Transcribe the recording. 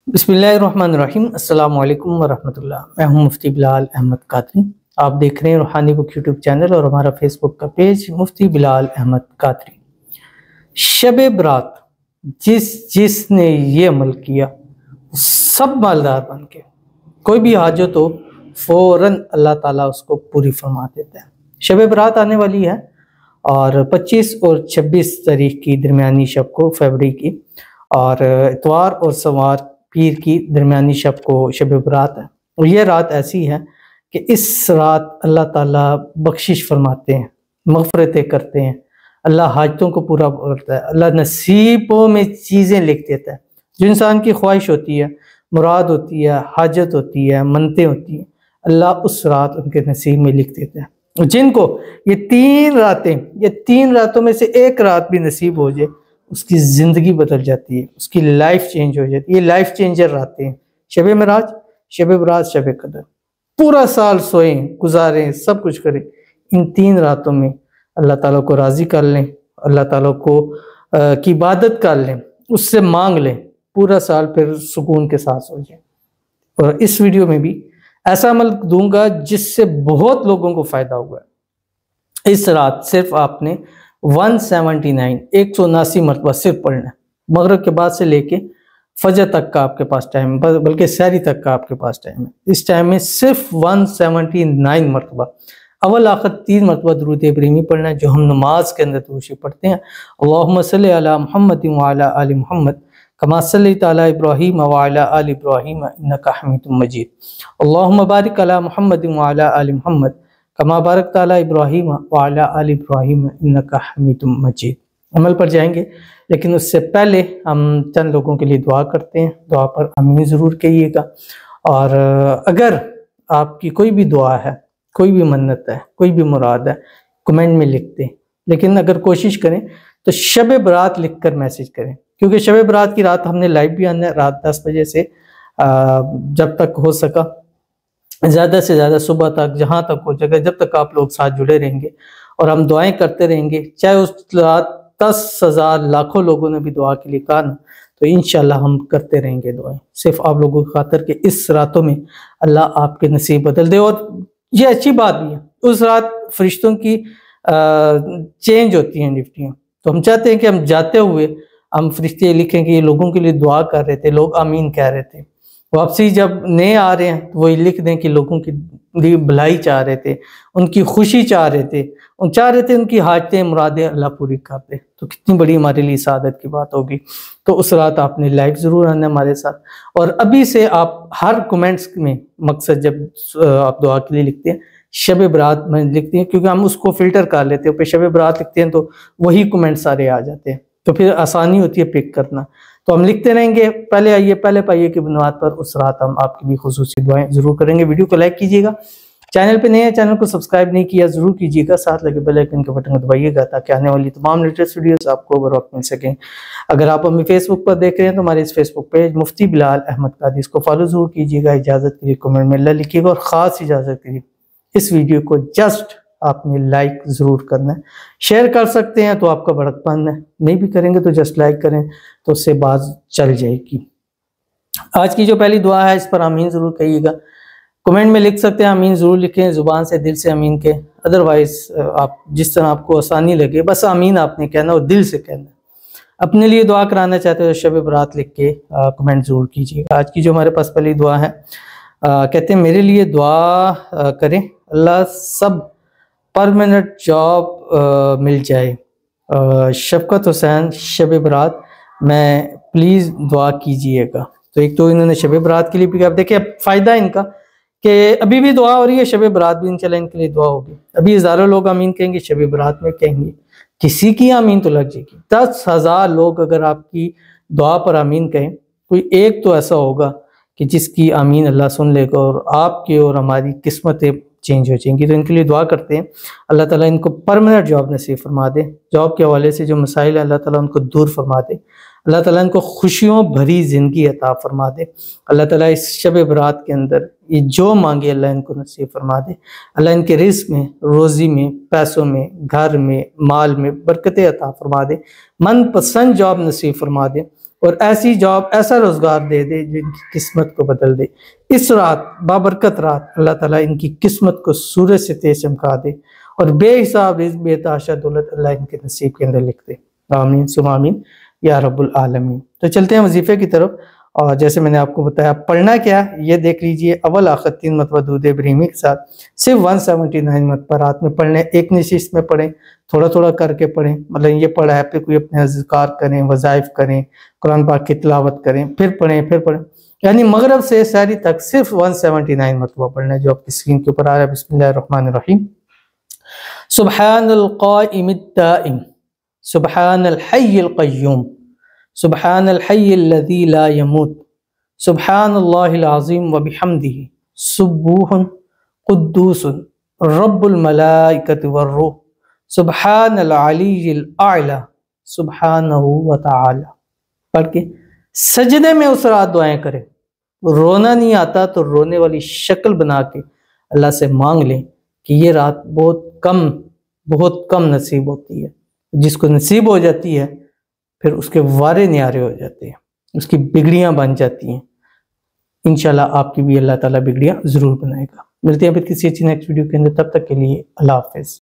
बिस्मिल्लाहिर्रहमानिर्रहीम। अस्सलामु अलैकुम वरहमतुल्लाह। मैं हूं मुफ्ती बिलाल अहमद कादरी। आप देख रहे हैं रूहानी बुक यूट्यूब चैनल और हमारा फेसबुक का पेज मुफ्ती बिलाल अहमद कादरी। शब बरात जिसने ये अमल किया सब मालदार बन के, कोई भी हाजत हो फ़ौरन अल्लाह ताला उसको पूरी फरमा देता है। शब बरात आने वाली है और 25 और 26 तारीख की दरमियानी शब को फरवरी की, और इतवार और सवार पीर की दरमियानी शब को शब बरात है। और यह रात ऐसी है कि इस रात अल्लाह ताला बख्शिश फरमाते हैं, मग़फ़िरतें करते हैं, अल्लाह हाजतों को पूरा करता है, अल्लाह नसीबों में चीज़ें लिख देता है। जो इंसान की ख्वाहिश होती है, मुराद होती है, हाजत होती है, मन्नतें होती हैं, अल्लाह उस रात उनके नसीब में लिख देता है। जिनको ये तीन रातों में से एक रात भी नसीब हो जाए, उसकी ज़िंदगी बदल जाती है, उसकी लाइफ चेंज हो जाती है। ये लाइफ चेंजर रातें हैं शब मेराज, शब बरात, शब कदर। पूरा साल सोएं, गुजारें, सब कुछ करें, इन 3 रातों में अल्लाह ताला को राज़ी कर लें, अल्लाह ताला को की इबादत कर लें, उससे मांग लें, पूरा साल फिर सुकून के साथ सो जाएं। और इस वीडियो में भी ऐसा अमल दूंगा जिससे बहुत लोगों को फ़ायदा हुआ है। इस रात सिर्फ आपने 179 मरतबा सिर्फ पढ़ना है। मगरिब के बाद से लेके फजर तक का आपके पास टाइम है, बल्कि सहरी तक का आपके पास टाइम है। इस टाइम में सिर्फ 179 मरतबा अव्वल आखिर 3 मरतबा दुरूद इब्राहिमी पढ़ना है, जो हम नमाज के अंदर दूसरी पढ़ते हैं। अल्लाहुम्मा सल्लि अला मुहम्मद व अला आलि मुहम्मद कमा सल्लैता अला इब्राहीम व अला आलि इब्राहीम इन्नका हमीदुम मजीद। अल्लाहुम्मा बारिक अला मुहम्मद व अला आलि मुहम्मद कमा बारकता अला इब्राहीम व अला आलि इब्राहीम इन्नका हमीदुम मजीद। अमल पर जाएंगे, लेकिन उससे पहले हम चंद लोगों के लिए दुआ करते हैं। दुआ पर आमीन ज़रूर कहिएगा। और अगर आपकी कोई भी दुआ है, कोई भी मन्नत है, कोई भी मुराद है, कमेंट में लिख दें। लेकिन अगर कोशिश करें तो शब बरात लिख कर मैसेज करें, क्योंकि शब बरात की रात हमने लाइव भी आना है रात 10 बजे से जब तक हो सका, ज़्यादा से ज़्यादा सुबह तक, जहाँ तक हो सके, जब तक आप लोग साथ जुड़े रहेंगे और हम दुआएं करते रहेंगे। चाहे उस रात 10,000 लाखों लोगों ने भी दुआ के लिए कहा ना, तो इंशाल्लाह हम करते रहेंगे दुआएं, सिर्फ आप लोगों की खातिर कि इस रातों में अल्लाह आपके नसीब बदल दे। और ये अच्छी बात भी है, उस रात फरिश्तों की चेंज होती हैं ड्यूटियाँ। तो हम चाहते हैं कि हम जाते हुए हम फरिश्ते लिखें कि ये लोगों के लिए दुआ कर रहे थे, लोग आमीन कह रहे थे। वापसी जब नए आ रहे हैं तो वही लिख दें कि लोगों की भलाई चाह रहे थे, उनकी खुशी चाह रहे थे, उनकी हाजतें मुरादें अल्लाह पूरी कर दे। तो कितनी बड़ी हमारे लिए सादत की बात होगी। तो उस रात आपने लाइव ज़रूर आना हमारे साथ। और अभी से आप हर कमेंट्स में मकसद जब आप दुआ के लिए लिखते हैं शब बरात में लिखते हैं, क्योंकि हम उसको फ़िल्टर कर लेते हैं, फिर शब बरात लिखते हैं तो वही कमेंट सारे आ जाते हैं, तो फिर आसानी होती है पिक करना। तो हम लिखते रहेंगे, पहले आइए पहले पाइए की बुनियाद पर उस रात हम आपके लिए खुसूसी दुआएं जरूर करेंगे। वीडियो को लाइक कीजिएगा, चैनल पे नए हैं चैनल को सब्सक्राइब नहीं किया जरूर कीजिएगा, साथ लगे बेल आइकन के बटन को दबाइएगा ताकि आने वाली तमाम लेटेस्ट वीडियोस आपको बर वक्त मिल सकें। अगर आप हमें फेसबुक पर देख रहे हैं तो हमारे इस फेसबुक पेज मुफ्ती बिलाल अहमद कादरी, इसको फॉलो जरूर कीजिएगा। इजाज़त के लिए कमेंट में अल्लाह लिखिएगा, और ख़ास इजाज़त के लिए इस वीडियो को जस्ट आपने लाइक ज़रूर करना है। शेयर कर सकते हैं तो आपका बड़कपन है, नहीं भी करेंगे तो जस्ट लाइक करें तो उससे बात चल जाएगी। आज की जो पहली दुआ है इस पर आमीन ज़रूर कहिएगा। कमेंट में लिख सकते हैं आमीन ज़रूर लिखें, ज़ुबान से दिल से आमीन के, अदरवाइज़ आप जिस तरह आपको आसानी लगे बस आमीन आपने कहना और दिल से कहना। अपने लिए दुआ कराना चाहते हो तो शब बरात लिख के कमेंट ज़रूर कीजिएगा। आज की जो हमारे पास पहली दुआ है, कहते हैं मेरे लिए दुआ करें, अल्लाह सब परमानेंट जॉब मिल जाए। शफकत हुसैन शब बरात, मैं प्लीज़ दुआ कीजिएगा। तो एक तो इन्होंने शब बरात के लिए भी, आप देखिए फ़ायदा इनका कि अभी भी दुआ हो रही है, शब बरात भी इंशाल्लाह इनके लिए दुआ होगी। अभी हज़ारों लोग आमीन कहेंगे, शब बरात में कहेंगे, किसी की आमीन तो लग जाएगी। 10,000 लोग अगर आपकी दुआ पर आमीन कहें, कोई एक तो ऐसा होगा कि जिसकी आमीन अल्लाह सुन लेगा और आपकी और हमारी किस्मतें चेंज हो जाएंगी। तो इनके लिए दुआ करते हैं, अल्लाह ताला इनको परमानेंट जॉब नसीब फरमा दे। जॉब के हवाले से जो मसाइल है अल्लाह ताला उनको दूर फरमा दे। अल्लाह ताला इनको खुशियों भरी ज़िंदगी अता फरमा दे। अल्लाह ताला इस शब बरात के अंदर ये जो मांगे अल्लाह इनको नसीब फरमा दे। अल्लाह इनके रिज़्क़ में, रोज़ी में, पैसों में, घर में, माल में बरकतें अता फरमा दे। मनपसंद जॉब नसीब फरमा दे और ऐसी जॉब, ऐसा रोजगार दे दे जिनकी किस्मत को बदल दे। इस रात, बाबरकत रात, अल्लाह ताला इनकी किस्मत को सूरज से तेज चमका दे और बेहिसाब रिज़्क़, बेतहाशा दौलत अल्लाह इनके नसीब के अंदर लिख दे। आमीन सुम्मा आमीन या रब्बुल आलमीन। तो चलते हैं वजीफे की तरफ। और जैसे मैंने आपको बताया पढ़ना क्या है, ये देख लीजिए। अव्वल आखिर 3 मरतबा दूध इब्राहिमी के साथ सिर्फ 179 मरतबा रात में पढ़ने, एक नशिस्त में पढ़ें, थोड़ा थोड़ा करके पढ़ें। मतलब ये पढ़ा है, फिर कोई अपने अज़कार करें, वज़ाइफ करें, कुरान पाक की तिलावत करें, फिर पढ़ें। यानी मगरब से सहरी तक सिर्फ 179 मरतबा पढ़ना है, जो आपकी स्क्रीन के ऊपर आ रहा है। बिस्मिल्लाहिर्रहमानिर्रहीम। सुब्हानल क़ाइमिद दाइम, सुब्हानल हय्यिल क़य्यूम, सुब्हानल हय्यिल्लज़ी ला यमूत, सुब्हानल्लाहिल अज़ीम व बिहम्दिही, सुब्बूहुन कुद्दूसुन रब्बुल मलाइकति वर्रूह, सुब्हानल अलीय्यिल आला, सुब्हानहु व तआला। पढ़ के सजदे में उस रात दुआएं करें। रोना नहीं आता तो रोने वाली शक्ल बना के अल्लाह से मांग लें कि ये रात बहुत कम नसीब होती है। जिसको नसीब हो जाती है फिर उसके वारे न्यारे हो जाते हैं, उसकी बिगड़ियां बन जाती हैं। इंशाल्लाह आपकी भी अल्लाह ताला बिगड़ियां जरूर बनाएगा। मिलते हैं फिर किसी अच्छी नेक्स्ट वीडियो के अंदर, तब तक के लिए अल्लाह हाफिज़।